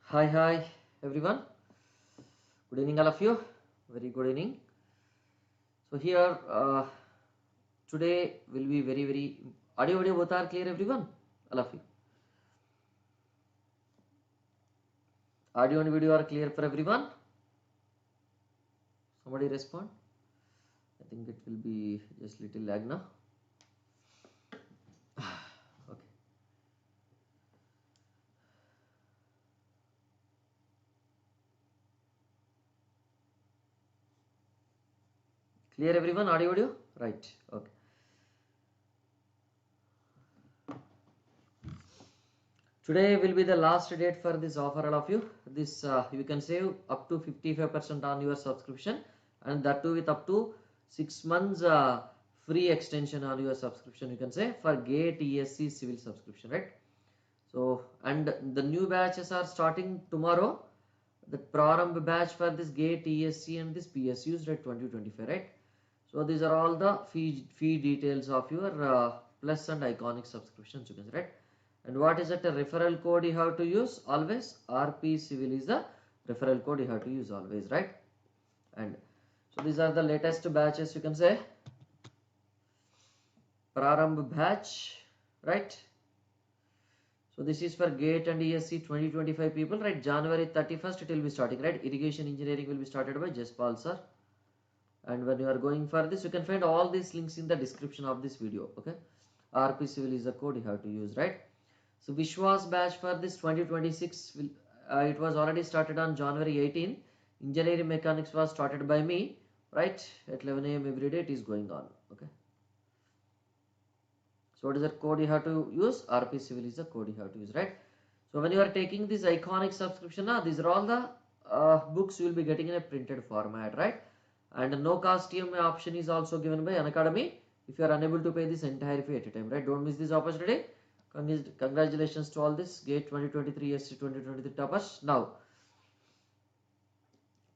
Hi everyone. Good evening, all of you. Very good evening. So here today will be very audio both are clear, everyone. All of you. Audio and video are clear for everyone. Somebody respond. I think it will be just little lag now. Okay. Clear, everyone. Audio. Right. Okay. Today will be the last date for this offer, all of you. This you can save up to 55% on your subscription, and that too with up to 6 months free extension on your subscription, you can say, for GATE ESE civil subscription, right? So, and the new batches are starting tomorrow. The Prarambh batch for this GATE ESE and this PSUs at 2025, right? So these are all the fee details of your plus and iconic subscriptions, you can say, right? And what is it? A referral code you have to use always. RP Civil is the referral code you have to use always, right? And so these are the latest batches, you can say. Prarambh batch, right? So this is for GATE and ESE 2025 people, right? January 31st it will be starting, right? Irrigation engineering will be started by Jaspal sir. And when you are going for this, you can find all these links in the description of this video, okay? RP Civil is the code you have to use, right? So Vishwas batch for this 2026 will it was already started on January 18. Engineering mechanics was started by me, right? At 11 a.m. every day it is going on, okay? So what is the code you have to use? RP Civil is the code you have to use, right? So when you are taking this iconic subscription, these are all the books you will be getting in a printed format, right? And no cost EMI option is also given by Unacademy if you are unable to pay this entire fee at a time, right? Don't miss this opportunity. Congratulations to all this GATE 2023 ESE 2023 toppers. Now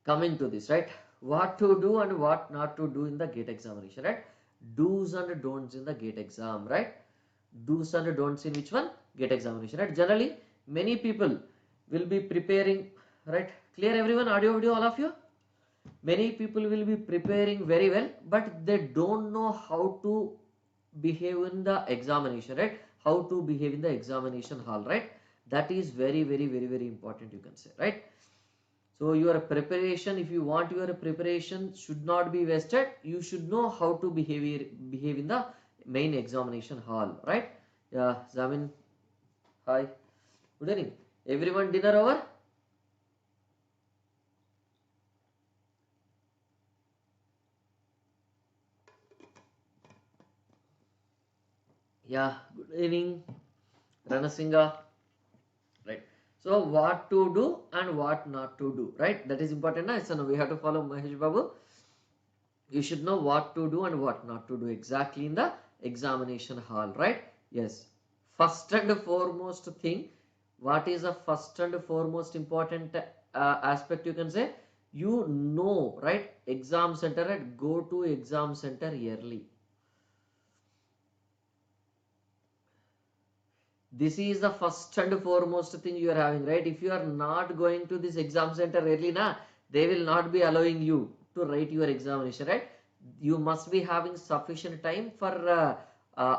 coming to this, right? What to do and what not to do in the GATE examination, right? Do's and don'ts in the GATE exam, right? Do's and don'ts in which one? GATE examination, right? Generally, many people will be preparing, right? Clear, everyone? Audio, video, all of you? Many people will be preparing very well, but they don't know how to behave in the examination, right? How to behave in the examination hall, right? That is very important, you can say, right? So your preparation, if you want your preparation should not be wasted, you should know how to behave in the main examination hall, right? Yeah, Zamin, hi, good evening. Everyone, dinner over? Yeah, good evening, Ranasinga, right? So what to do and what not to do, right? That is important, na? So now we have to follow Mahesh Babu. You should know what to do and what not to do exactly in the examination hall, right? Yes, first and foremost thing, what is the first and foremost important aspect, you can say? You know, right? Exam center, right? Go to exam center early. This is the first and foremost thing you are having, right? If you are not going to this exam center early, they will not be allowing you to write your examination, right? You must be having sufficient time for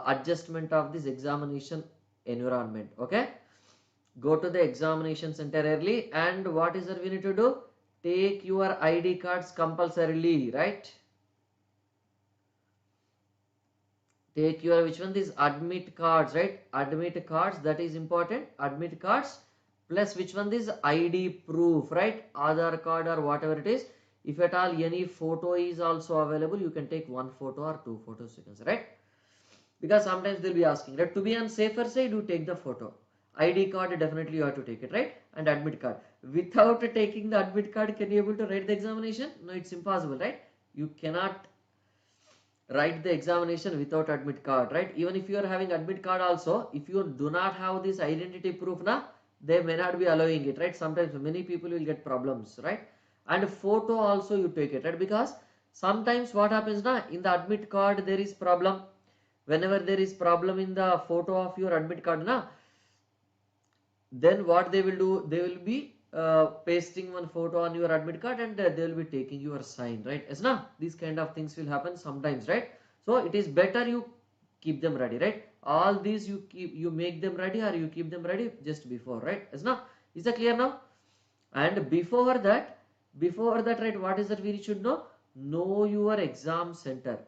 adjustment of this examination environment, okay? Go to the examination center early, and what is that we need to do? Take your ID cards compulsorily, right? Take your which one? These admit cards, right? Admit cards, that is important. Admit cards plus which one? This ID proof, right? Aadhaar card or whatever it is. If at all any photo is also available, you can take one photo or two photos, you can say, right? Because sometimes they'll be asking that to be on safer side, you take the photo. ID card, definitely you have to take it, right? And admit card. Without taking the admit card, can you able to write the examination? No, it's impossible, right? You cannot write the examination without admit card, right? Even if you are having admit card also, if you do not have this identity proof, they may not be allowing it, right? Sometimes many people will get problems, right? And photo also you take it, right? Because sometimes what happens, in the admit card there is problem. Whenever there is problem in the photo of your admit card, then what they will do, they will be pasting one photo on your admit card, and they will be taking your sign, right? Yes, na? These kind of things will happen sometimes, right? So it is better you keep them ready, right? All these you make them ready, or you keep them ready just before, right? Yes, na? Is that clear now? And before that, right, what is that we should know? Know your exam center.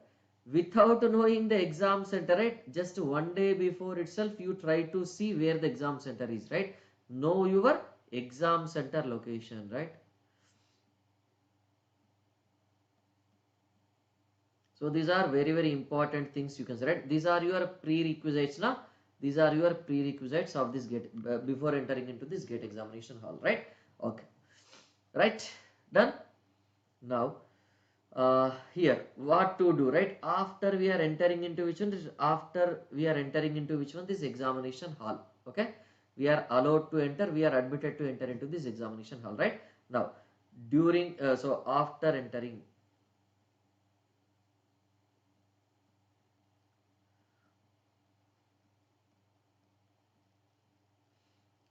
Without knowing the exam center, right, just one day before itself you try to see where the exam center is, right? Know your exam center location, right? So these are very important things you can say, right? These are your prerequisites now. These are your prerequisites of this gate before entering into this gate examination hall, right? Okay, right, done. Now here what to do, right? After we are entering into which one? After we are entering into which one? This examination hall. Okay, we are allowed to enter, we are admitted to enter into this examination hall, right? Now during so after entering,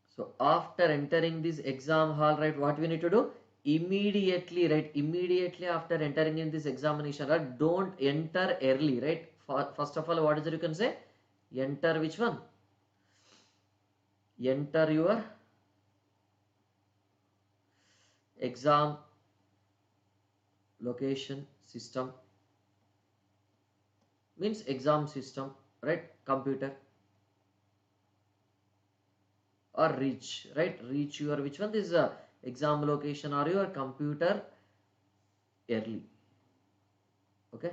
so after entering this exam hall, right, what we need to do? Immediately, right, immediately after entering in this examination hall, don't enter early, right? First of all, what is it you can say? Enter which one? Enter your exam location system, means exam system, right? Computer, or reach, right? Reach your which one? This is a exam location or your computer early. Okay,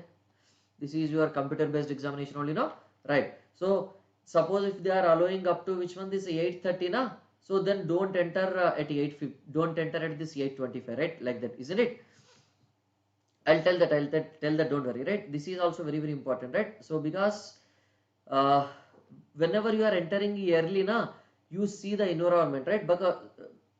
this is your computer based examination only now, right? So suppose if they are allowing up to which one? This 8:30 na, so then don't enter at 8:50, don't enter at this 8:25, right? Like that, isn't it? I'll tell that, tell that, don't worry, right? This is also very important, right? So because uh, whenever you are entering early na, you see the environment, right? But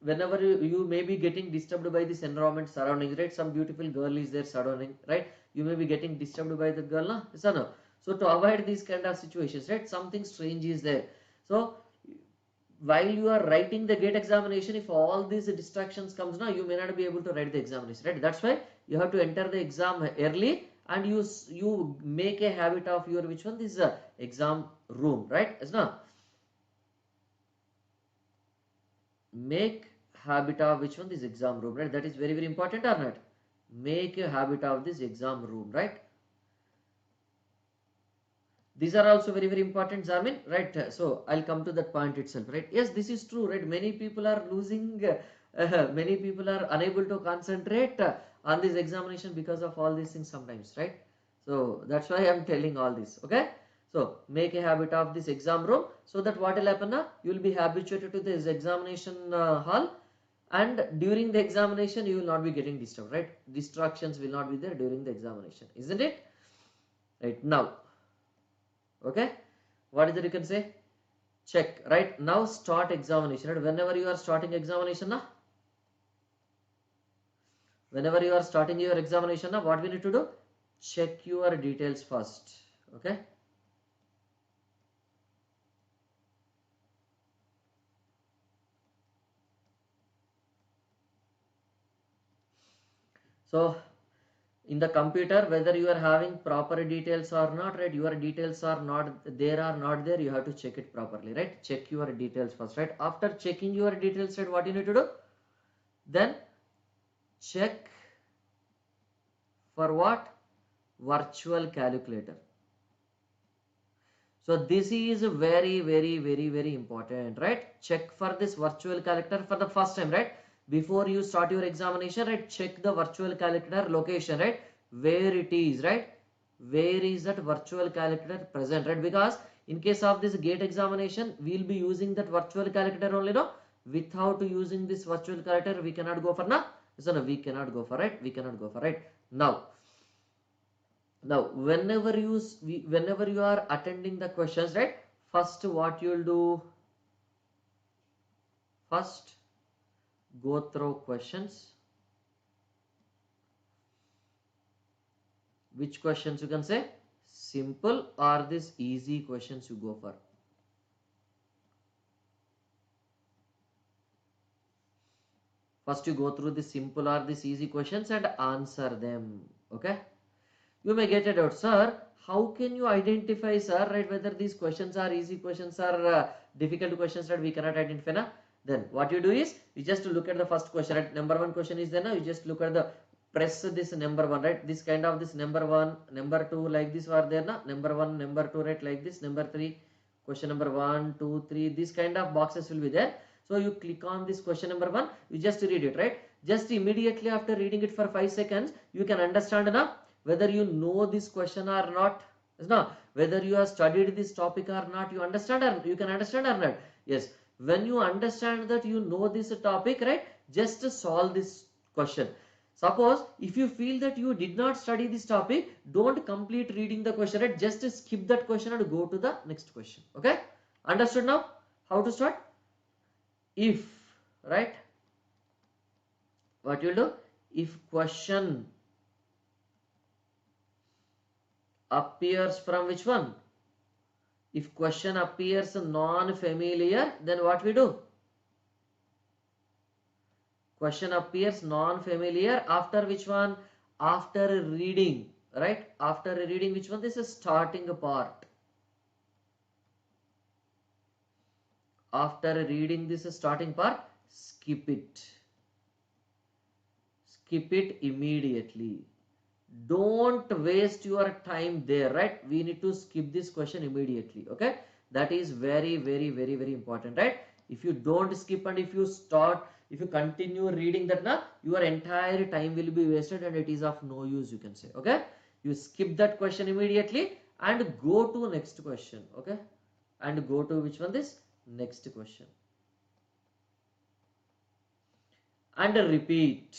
whenever you may be getting disturbed by this environment surroundings, right? Some beautiful girl is there surrounding, right? You may be getting disturbed by the girl na, yes or no? So to avoid these kind of situations, right, something strange is there. So while you are writing the gate examination, if all these distractions comes now, you may not be able to write the examination, right? That's why you have to enter the exam early, and you make a habit of your which one? This exam room, right? Yes, now make habit of which one? This exam room, right? That is very important, or not? Make a habit of this exam room, right? These are also very important, Zamin, right? So I'll come to that point itself, right? Yes, this is true, right? Many people are losing, many people are unable to concentrate on this examination because of all these things sometimes, right? So that's why I'm telling all this, okay? So make a habit of this exam room, so that what will happen now? You will be habituated to this examination hall, and during the examination you will not be getting disturbed, right? Distractions will not be there during the examination, isn't it? Right now. Okay, what is it you can say? Check, right? Now start examination, right? Whenever you are starting examination now, whenever you are starting your examination now, what we need to do? Check your details first. Okay, so in the computer, whether you are having proper details or not, right? Your details are not there or not there, you have to check it properly, right? Check your details first, right? After checking your details, right, what you need to do? Then check for what? Virtual calculator. So this is very important, right? Check for this virtual calculator for the first time, right? Before you start your examination, right? Check the virtual calculator location, right? Where it is, right? Where is that virtual calculator present, right? Because in case of this gate examination, we'll be using that virtual calculator only, no? Without using this virtual calculator, we cannot go for now. So no, we cannot go for, right? We cannot go for, right? Now whenever you are attending the questions, right, first what you'll do? First go through questions. Which questions you can say? Simple or this easy questions you go for? First you go through the simple or this easy questions and answer them. Okay, you may get a doubt, sir, how can you identify, sir, right, whether these questions are easy questions or difficult questions that we cannot identify na? Then what you do is you just look at the first question, right? Number one question is there now, you just look at the press this number one, right? This kind of this number one, number two, like this are there na? Number one, number two, right, like this. Number three, question number 1 2 3, this kind of boxes will be there. So you click on this question number one, you just read it, right? Just immediately after reading it for 5 seconds, you can understand now whether you know this question or not. Is not whether you have studied this topic or not, you understand or you can understand or not. Yes, when you understand that you know this topic, right, just solve this question. Suppose if you feel that you did not study this topic, don't complete reading the question, right? Just skip that question and go to the next question. Okay, understood now how to start? If, right, what you do, if question appears from which one? If question appears non-familiar, then what we do? Question appears non-familiar after which one? After reading, right? After reading which one? This is starting part. After reading this starting part, skip it. Skip it immediately. Don't waste your time there, right? We need to skip this question immediately. Okay, that is very important, right? If you don't skip and if you continue reading that now, your entire time will be wasted and it is of no use, you can say. Okay, you skip that question immediately and go to next question. Okay, and go to which one? This next question, and repeat.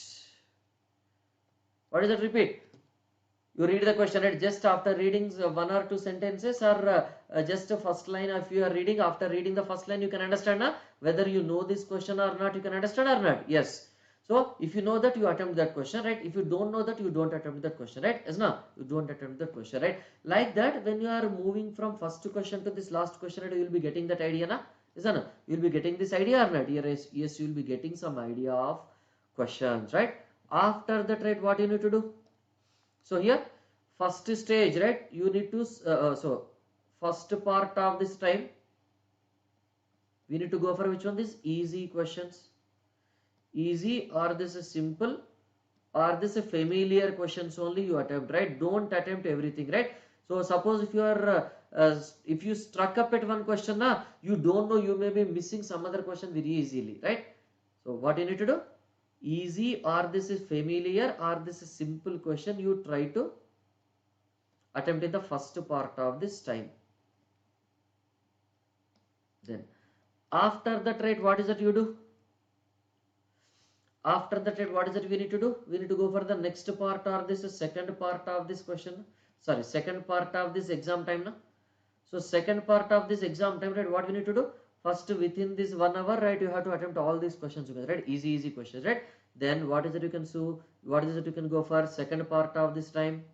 What is that? Repeat. You read the question, right? Just after reading one or two sentences, or just the first line, if you are reading, after reading the first line, you can understand whether you know this question or not, you can understand or not. Yes. So if you know that, you attempt that question, right? If you don't know that, you don't attempt that question, right? Yes, no, you don't attempt that question, right? Like that, when you are moving from first question to this last question, right, you will be getting that idea, na? Yes, no, you will be getting this idea or not? Yes, you will be getting some idea of questions, right? After that, right, what you need to do? So here, first stage, right, you need to so first part of this time, we need to go for which one? This easy questions. Easy, or this is simple, or this is familiar questions only you attempt, right? Don't attempt everything, right? So suppose if you are if you struck up at one question now, you don't know, you may be missing some other question very easily, right? So what you need to do? Easy, or this is familiar, or this is simple question, you try to attempt in the first part of this time. Then after that, right, what is that you do? After that, right, what is it we need to do? We need to go for the next part, or this is second part of this question. Sorry, second part of this exam time now. So second part of this exam time, right, what we need to do? First, within this 1 hour, right, you have to attempt all these questions together, right? Easy questions, right? Then what is it you can do? What is it you can go for second part of this time?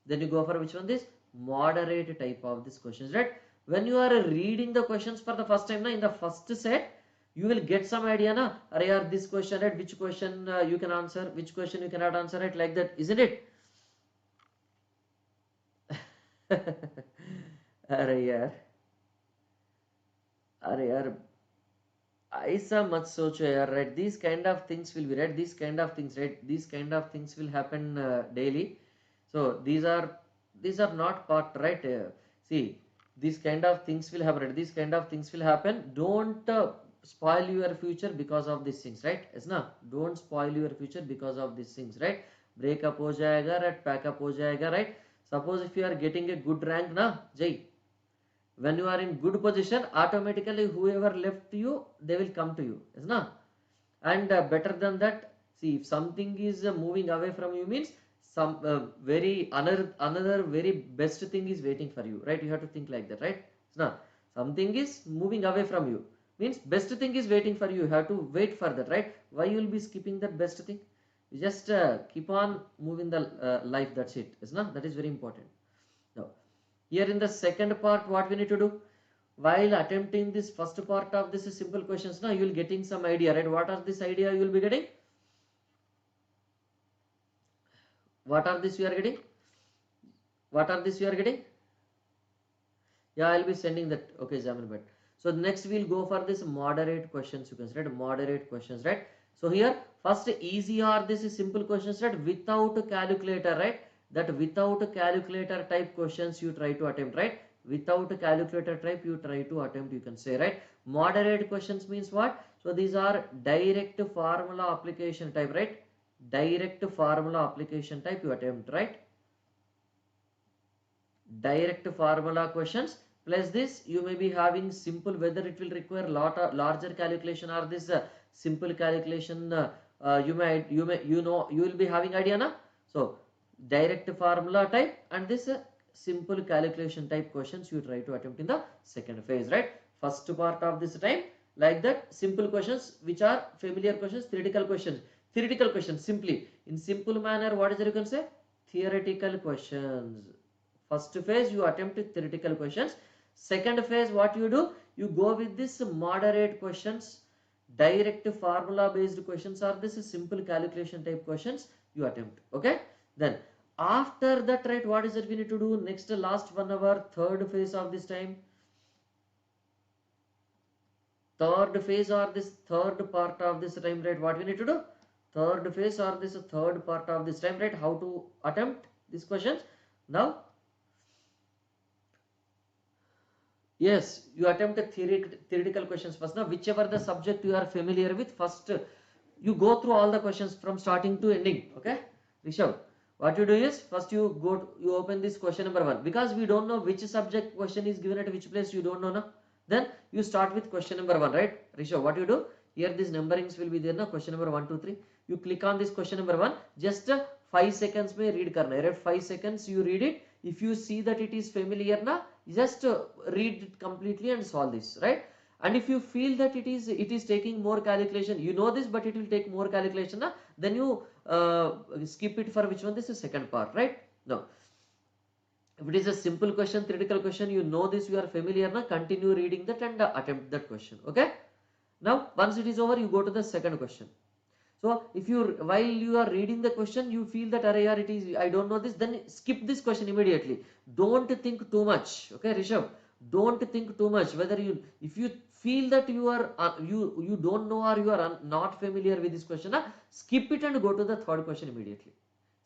Then you go for which one? This moderate type of these questions, right? When you are reading the questions for the first time now, in the first set, you will get some idea na, are this question, right, which question you can answer, which question you cannot answer, right, like that, isn't it? अरे यार ऐसा मत सोचो यार, right? These kind of things will be, right? These kind of things, right? These kind of things will happen daily. So these are not part, right? See, these kind of things will happen, right? These kind of things will happen. Don't spoil your future because of these things, right? Yes, na? Don't spoil your future because of these things, right? Break up ho jayega, right? Pack up ho jayega, right? Suppose if you are getting a good rank, na, Jai, when you are in good position, automatically whoever left you, they will come to you, is na? And better than that, see, if something is moving away from you, means some another very best thing is waiting for you, right? You have to think like that, right? So now something is moving away from you, means best thing is waiting for you. You have to wait for that, right? Why you will be skipping that best thing? You just keep on moving the life, that's it, is not? That is very important. Now here in the second part, what we need to do? while attempting this first part of this simple questions, now you will getting some idea, right? What are this idea you will be getting? What are this you are getting? What are this you are getting? Yeah, I'll be sending that. Okay, Jamin, but so next we'll go for this moderate questions. You can say, right? Moderate questions, right? So here first easy or this is simple questions, right? Without a calculator, right? That without a calculator type questions you try to attempt, right? Without a calculator type you try to attempt, you can say, right? Moderate questions means what? So these are direct formula application type, right? Direct formula application type you attempt, right? Direct formula questions, plus this you may be having simple, whether it will require lot of larger calculation or this simple calculation, you will be having idea na. So direct formula type and this simple calculation type questions you try to attempt in the second phase, right? First part of this time like that, simple questions which are familiar questions, theoretical questions simply in simple manner. What is it you can say? Theoretical questions. First phase you attempt theoretical questions. Second phase what you do? You go with this moderate questions, direct formula based questions or this simple calculation type questions you attempt. Okay. Then after that, right, what is it we need to do? Next last 1 hour, third phase of this time. Third phase or this third part of this time, right, what we need to do? Third phase or this third part of this time, right, how to attempt these questions. Now yes, you attempt a theoretical questions first. Now, whichever the subject you are familiar with, first you go through all the questions from starting to ending. Okay, Rishabh, what you do is first you open this question number 1, because we don't know which subject question is given at which place, you don't know na. Then you start with question number 1, right? Rishabh, what you do? Here these numberings will be there na. Question number 1, 2, 3. You click on this question number 1. Just 5 seconds में read करना है, right? 5 seconds you read it. If you see that it is familiar na, just read it completely and solve this, right? And if you feel that it is taking more calculation, you know this, but it will take more calculation na, then you skip it for which one? This is second part, right? Now if it is a simple question, theoretical question, you know this, you are familiar na, continue reading that and attempt that question. Okay, now once it is over, you go to the second question. So if you, while you are reading the question, you feel that array it is, I don't know this, then skip this question immediately. Don't think too much. Okay, Rishabh, don't think too much. Whether you, if you feel that you are you don't know or you are not familiar with this question, skip it and go to the third question immediately.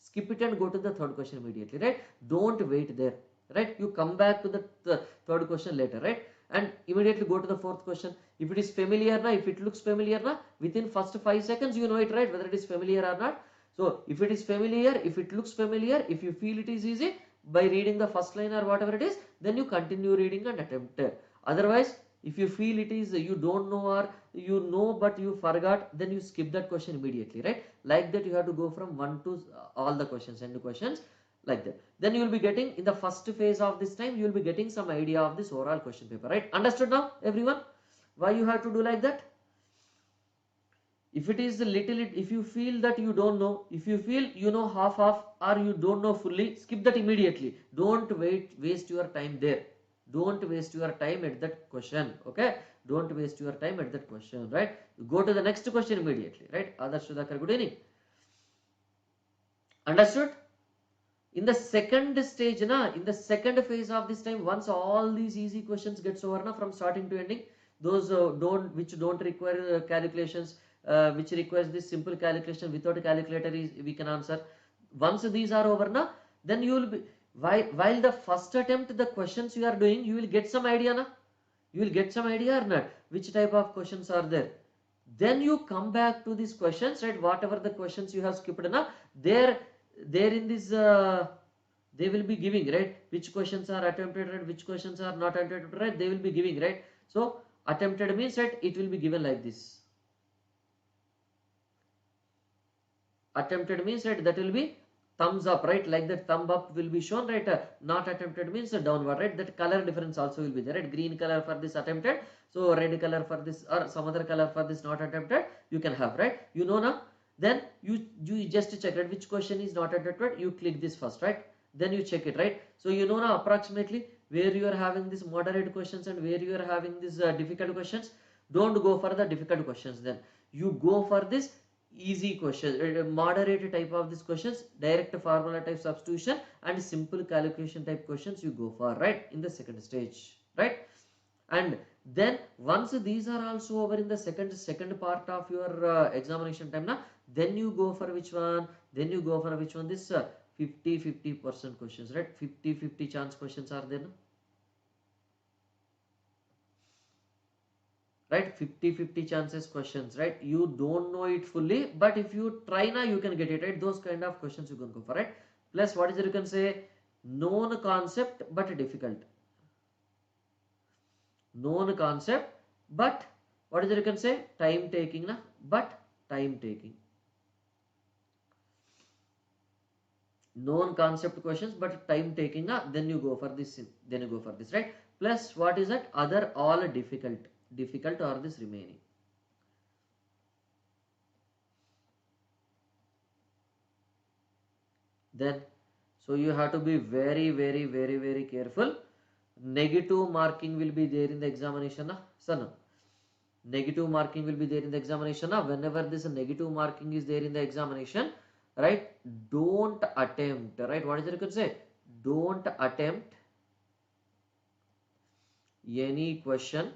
Skip it and go to the third question immediately, right? Don't wait there, right? You come back to the third question later, right? And immediately go to the fourth question. If it is familiar na, if it looks familiar na, within first 5 seconds you know it, right, whether it is familiar or not. So if it is familiar, if it looks familiar, if you feel it is easy by reading the first line or whatever it is, then you continue reading and attempt. Otherwise, if you feel it is you don't know or you know but you forgot, then you skip that question immediately, right? Like that you have to go from 1 to all the questions, end questions, like that. Then you will be getting, in the first phase of this time, you will be getting some idea of this overall question paper, right? Understood now everyone why you have to do like that? If it is a little, if you feel that you don't know, if you feel you know half or you don't know fully, skip that immediately. Don't waste your time there. Don't waste your time at that question. Okay, don't waste your time at that question, right? Go to the next question immediately, right? Adarsh Sudhakar, good evening. Understood? In the second stage na, in the second phase of this time, once all these easy questions gets over na, from starting to ending, those which don't require calculations, which requires this simple calculation without a calculator is we can answer. Once these are over na, then you will be, while the first attempt the questions you are doing, you will get some idea na, you will get some idea or not which type of questions are there. Then you come back to these questions, right? Whatever the questions you have skipped na, there in this they will be giving, right, which questions are attempted, right, which questions are not attempted, right, they will be giving, right? So attempted means, right, it will be given like this. Attempted means, right, that will be thumbs up, right, like that thumb up will be shown, right? Not attempted means downward, right? That color difference also will be there, right? Green color for this attempted, so red color for this, or some other color for this not attempted, you can have, right? You know now. Then you just check, right, which question is not attempted, you click this first, right? Then you check it, right? So you know now approximately where you are having this moderate questions and where you are having this difficult questions, don't go for the difficult questions. Then you go for this easy questions, moderate type of these questions, direct formula type substitution and simple calculation type questions you go for, right, in the second stage, right? And then once these are also over in the second part of your examination time now, then you go for which one, then you go for which one, this 50% questions, right? 50 chance questions are there, no? Right, 50 chances questions, right? You don't know it fully, but if you try now you can get it, right? Those kind of questions you can go for, right? Plus what is it, you can say known concept but difficult, known concept but what is it, you can say time taking na, but time taking, known concept questions but time taking na, then you go for this, then you go for this, right? Plus what is that, other all difficult or this remaining. Then so you have to be very careful. Negative marking will be there in the examination na, son. Negative marking will be there in the examination na. Whenever this negative marking is there in the examination, right, don't attempt, right? What is it, you can say don't attempt any question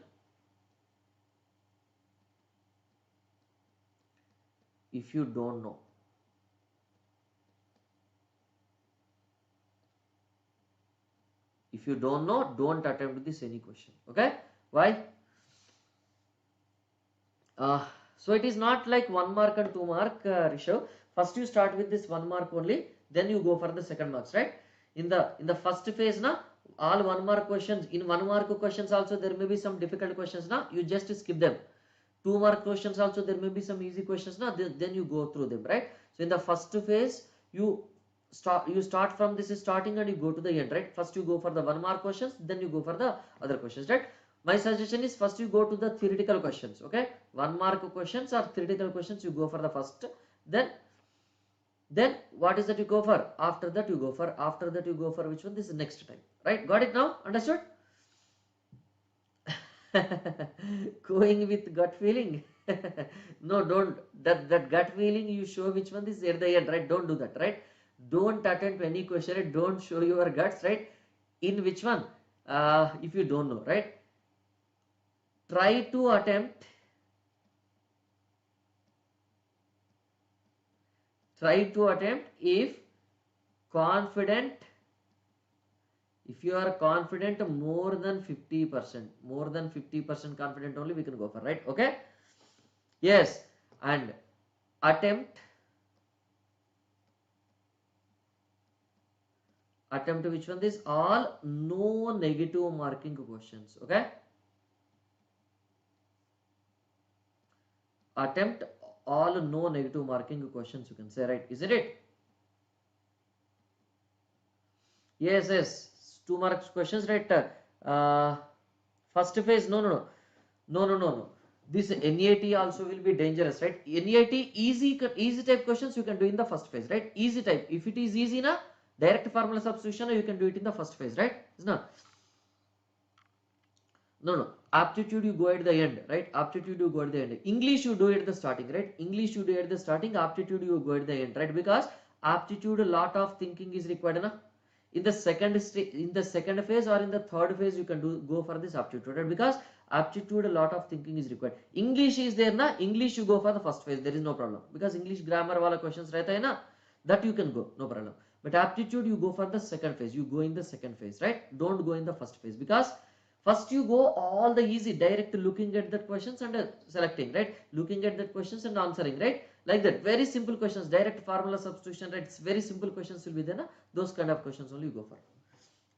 if you don't know. If you don't know, don't attempt this any question. Okay, why? So it is not like 1 mark and 2 mark, Rishabh. First you start with this 1 mark only, then you go for the second marks, right? In the first phase na, all 1 mark questions, in 1 mark questions also there may be some difficult questions na, you just skip them. 2 mark questions also there may be some easy questions na, then you go through them, right? So in the first phase you start from this starting and you go to the end, right? First you go for the 1 mark questions, then you go for the other questions, right? My suggestion is first you go to the theoretical questions, okay? 1 mark questions or theoretical questions you go for the first, then what is that you go for, after that you go for which one, this is next time, right? Got it now? Understood? Going with gut feeling. No, don't, that gut feeling you show which one is at the end, right? Don't do that, right? Don't attempt any question, right? Don't show your guts, right? In which one, if you don't know, right? Try to attempt if confident, if you are confident more than 50% confident only we can go for, right? Okay, yes. And attempt which one, this all no negative marking questions, okay? Attempt all no negative marking questions, you can say, right? Isn't it? Yes, 2 marks questions, right? First phase, no. This NEAT also will be dangerous, right? NEAT easy type questions you can do in the first phase, right? Easy type. If it is easy na, direct formula substitution you can do it in the first phase, right? No. Aptitude you go at the end, right? Aptitude you go at the end. English you do it at the starting, right? English you do at the starting. Aptitude you go at the end, right? Because aptitude a lot of thinking is required, na? In the second phase or in the third phase you can go for this aptitude, right? Because aptitude a lot of thinking is required. English is there na, English you go for the first phase, there is no problem, because English grammar wala questions rehta hai na, that you can go, no problem. But aptitude you go for the second phase, you go in the second phase, right? Don't go in the first phase, because first you go all the easy direct looking at that questions and selecting, right? Looking at that questions and answering, right? Like that, very simple questions, direct formula substitution, right? It's very simple questions will be there na? Those kind of questions only you go for,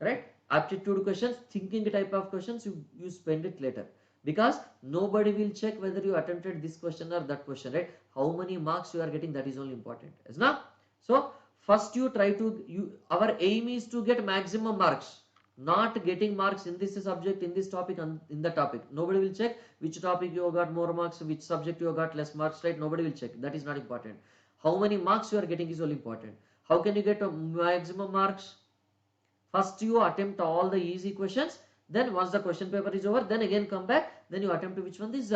right? Aptitude questions, thinking type of questions you spend it later, because nobody will check whether you attempted this question or that question, right? How many marks you are getting, that is only important, is not? So first you try to, our aim is to get maximum marks, not getting marks in this subject, in this topic and in the topic. Nobody will check which topic you got more marks, which subject you got less marks, right? Nobody will check, that is not important. How many marks you are getting is only important. How can you get maximum marks? First you attempt all the easy questions, then once the question paper is over, then again come back, then you attempt which one, this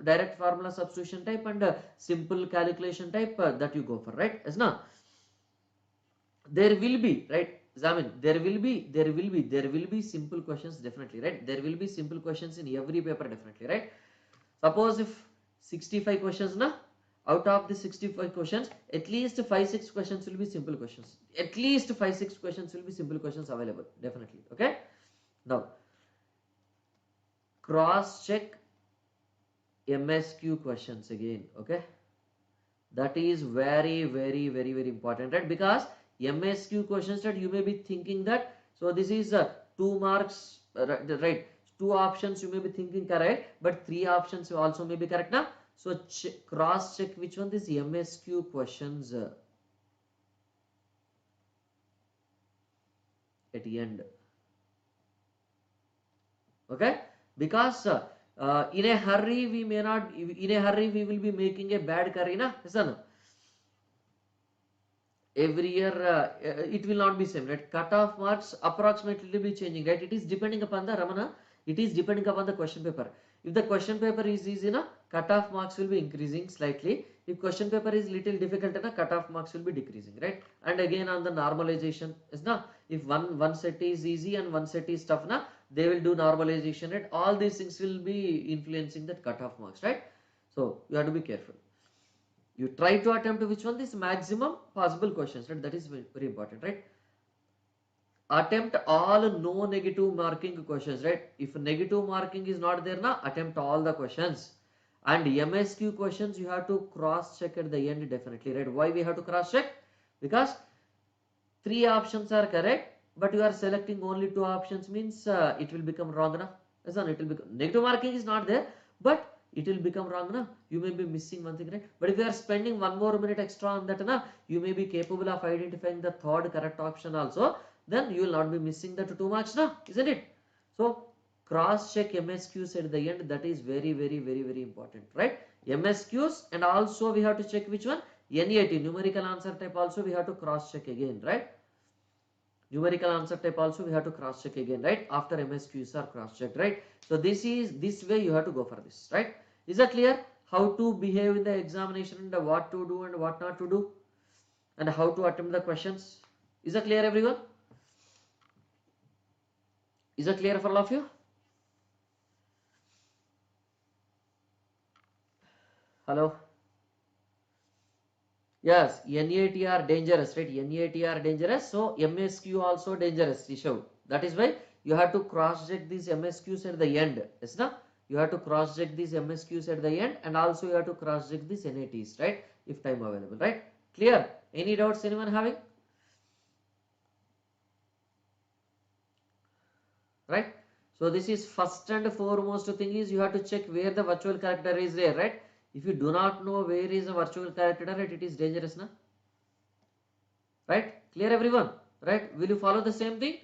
direct formula substitution type and simple calculation type that you go for, right? As now there will be, right, I mean there will be simple questions definitely, right? There will be simple questions in every paper definitely, right? Suppose if 65 questions na, out of the 65 questions, at least 5-6 questions will be simple questions. At least 5-6 questions will be simple questions available, definitely. Okay. Now, cross check MSQ questions again. Okay. That is very important, right? Because MSQ questions that you may be thinking that, so this is 2 marks, right? 2 options you may be thinking correct, but 3 options also may be correct now. So cross check which one this MSQ questions at the end. Okay, because in a hurry we may not, in a hurry we will be making a bad curry na, yes or no? Every year it will not be same, right? Cutoff marks approximately will be changing, right? It is depending upon the Ramana, it is depending upon the question paper. If the question paper is easy na, cutoff marks will be increasing slightly. If question paper is little difficult na, cutoff marks will be decreasing, right? And again on the normalization is na, if one set is easy and one set is tough na, they will do normalization, right? All these things will be influencing that cutoff marks, right? So you have to be careful. You try to attempt which one, this maximum possible questions, right? That is very important, right? Attempt all no negative marking questions, right? If negative marking is not there na, attempt all the questions. And MSQ questions you have to cross check at the end definitely, right? Why we have to cross check? Because 3 options are correct, but you are selecting only 2 options, means it will become wrong na. It will become negative marking is not there, but it will become wrong na. You may be missing one thing, right? But if you are spending 1 more minute extra on that na, you may be capable of identifying the third correct option also, then you will not be missing that 2 marks na, isn't it? So cross check MSQs at the end, that is very important, right? MSQs, and also we have to check which one, NAT, numerical answer type also we have to cross check again, right? Numerical answer type also we have to cross check again, right? After MSQs are cross checked, right? So this way you have to go for this, right? Is that clear? How to behave in the examination and what to do and what not to do, and how to attempt the questions. Is that clear, everyone? Is that clear for all of you? Hello? Yes, NAT are dangerous, right? NAT are dangerous, so MSQ also dangerous, Rishav. That is why you have to cross check these MSQs at the end. Yes, na? You have to cross check these MSQs at the end, and also you have to cross check these NATs, right? If time available, right? Clear? Any doubts anyone having? Right? So this is first and foremost thing is you have to check where the virtual character is there, right? If you do not know where is the virtual character, right, it is dangerous, na? Right? Clear, everyone? Right? Will you follow the same thing?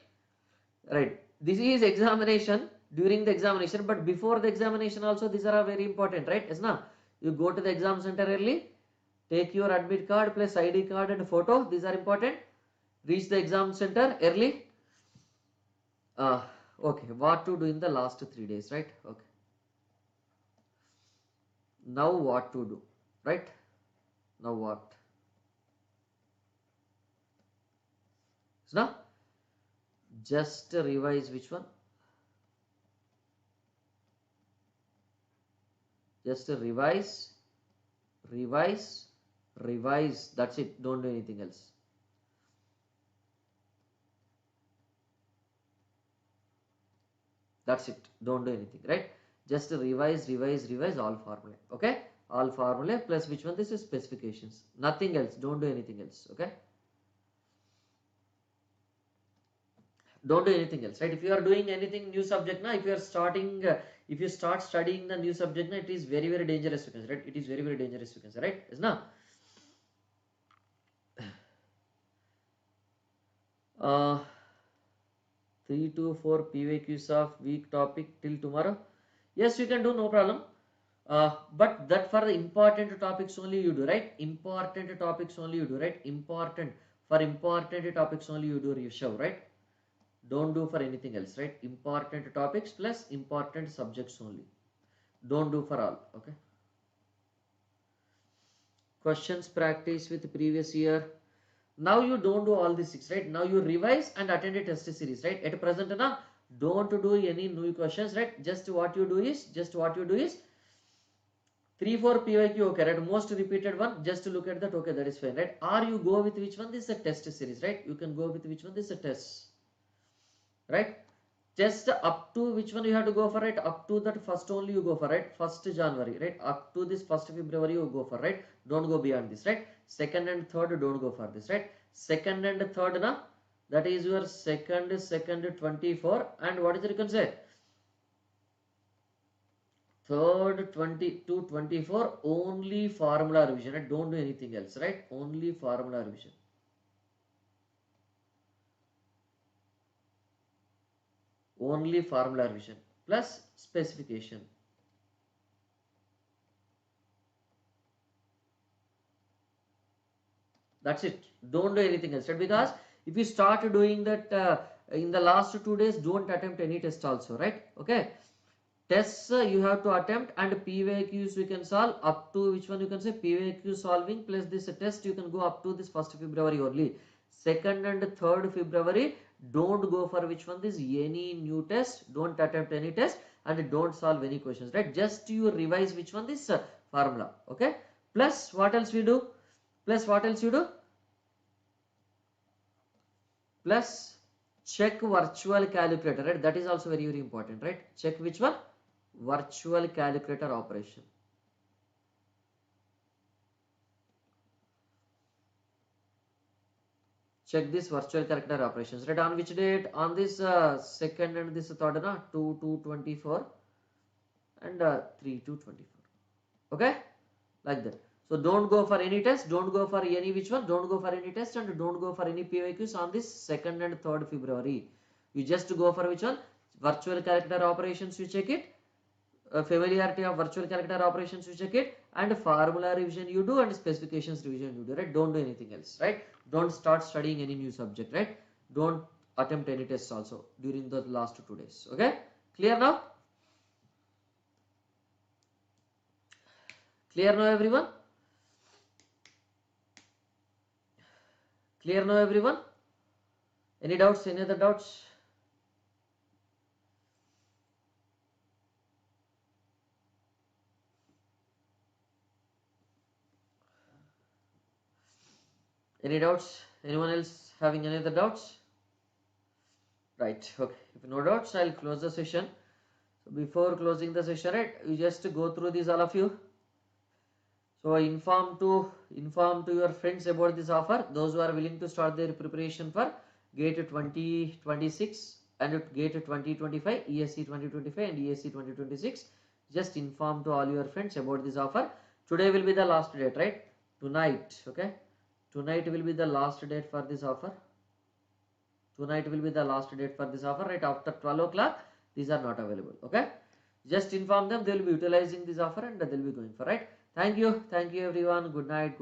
Right? This is examination, during the examination, but before the examination also these are very important, right? Yes, na? You go to the exam center early, take your admit card plus ID card and photo, these are important. Reach the exam center early. Okay, what to do in the last 3 days, right? Okay. Now what to do, right? Now what? So now just revise which one? Just revise, that's it, don't do anything else. That's it, don't do anything, right? Just revise all formulae, okay? All formulae plus which one, this is specifications, nothing else, don't do anything else, okay? Don't do anything else, right? If you are doing anything new subject now, if you are starting if you start studying the new subject now, it is very dangerous, you can say, right? It is very dangerous, you can say, right? Is now 3 to 4 PYQs of week topic till tomorrow. Yes, you can do, no problem. But that for the important topics only you do, right? Important topics only you do, right? For important topics only you do, you show, right? Don't do for anything else, right? Important topics plus important subjects only. Don't do for all, okay? Questions practice with previous year. Now you don't do all these six, right? Now you revise and attend a test series, right? At present, na, don't do any new questions, right? Just what you do is 3-4 PYQ, okay, right? Most repeated one, just to look at that, okay, that is fine, right? Or you go with which one? This is a test series, right? You can go with which one? This is a test, right? Just up to which one you have to go for, right? Up to that first only you go for, right? 1st January, right? Up to this 1st February you go for, right? Don't go beyond this, right? 2nd and 3rd don't go for this, right? 2nd and 3rd, na, that is your 2nd 24, and what is it you can say? 3rd 22 24 only formula revision, right? Don't do anything else, right? Only formula revision. Only formula revision plus specification. That's it. Don't do anything else, right? Because if you start doing that in the last 2 days, don't attempt any test also, right? Okay. Tests you have to attempt, and PYQs you can solve up to which one you can say PYQ solving plus this test you can go up to this 1st February only. 2nd and 3rd February don't go for which one, this any new test, don't attempt any test and don't solve any questions, right? Just you revise which one, this formula, okay? Plus what else we do? Plus what else you do? Plus check virtual calculator, right? That is also very very important, right? Check which one? Virtual calculator operation. Check this virtual calculator operations, right? On which date? On this 2nd and this 3rd, na? 2/2/24 and 3/2/24. Okay, like that. So don't go for any test, don't go for any which one, don't go for any test, and don't go for any PYQs on this 2nd and 3rd February. You just go for which one? Virtual calculator operations, you check it. Familiarity of virtual calculator operations you check it, and formula revision you do, and specifications revision you do, right? Don't do anything else, right? Don't start studying any new subject, right? Don't attempt any tests also during the last 2 days. Okay, clear now? Clear now everyone? Clear now everyone? Any doubts? Any other doubts? Any doubts? Anyone else having any other doubts? Right, okay. If no doubts, I'll close the session. So before closing the session, right, you just go through these all of you. So inform to your friends about this offer. Those who are willing to start their preparation for GATE 2026 and GATE 2025, ESE 2025 and ESE 2026. Just inform to all your friends about this offer. Today will be the last date, right? Tonight, okay? Tonight will be the last date for this offer. Tonight will be the last date for this offer, right? After 12 o'clock, these are not available, okay? Just inform them, they will be utilizing this offer and they will be going for, right? Thank you everyone. Good night.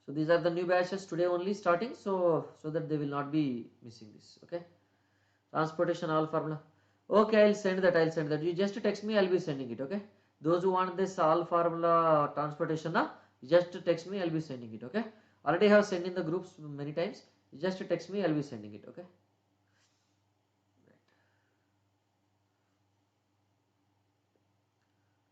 So these are the new batches today only starting, so that they will not be missing this, okay? Transportation all formula. Okay, I'll send that. You just text me, I'll be sending it, okay? Those who want this all formula transportation, na, just text me, I'll be sending it, okay? Already have sent in the groups many times. Just text me, I'll be sending it, okay?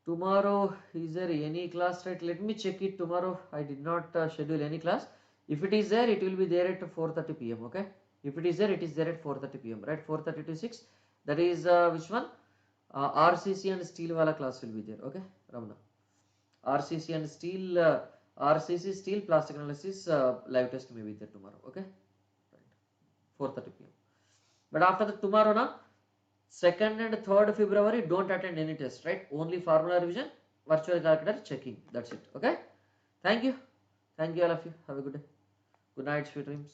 Tomorrow is there any class, right? Let me check it. Tomorrow I did not schedule any class. If it is there, it will be there at 4:30 p.m. okay? If it is there, it is there at 4:30 p.m. right? 4:30 to 6. That is which one? RCC and steel wala class will be there, okay? Ramana. RCC and steel, RCC steel plastic analysis live test may be there tomorrow, okay? Right. 4:30 p.m. But after the tomorrow, na, 2nd and 3rd February, don't attend any test, right? Only formula revision, virtual calculator checking. That's it, okay? Thank you all of you. Have a good day. Good night, sweet dreams.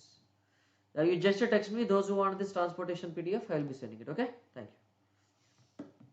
You just text me those who want this transportation PDF. I will be sending it, okay? Thank you.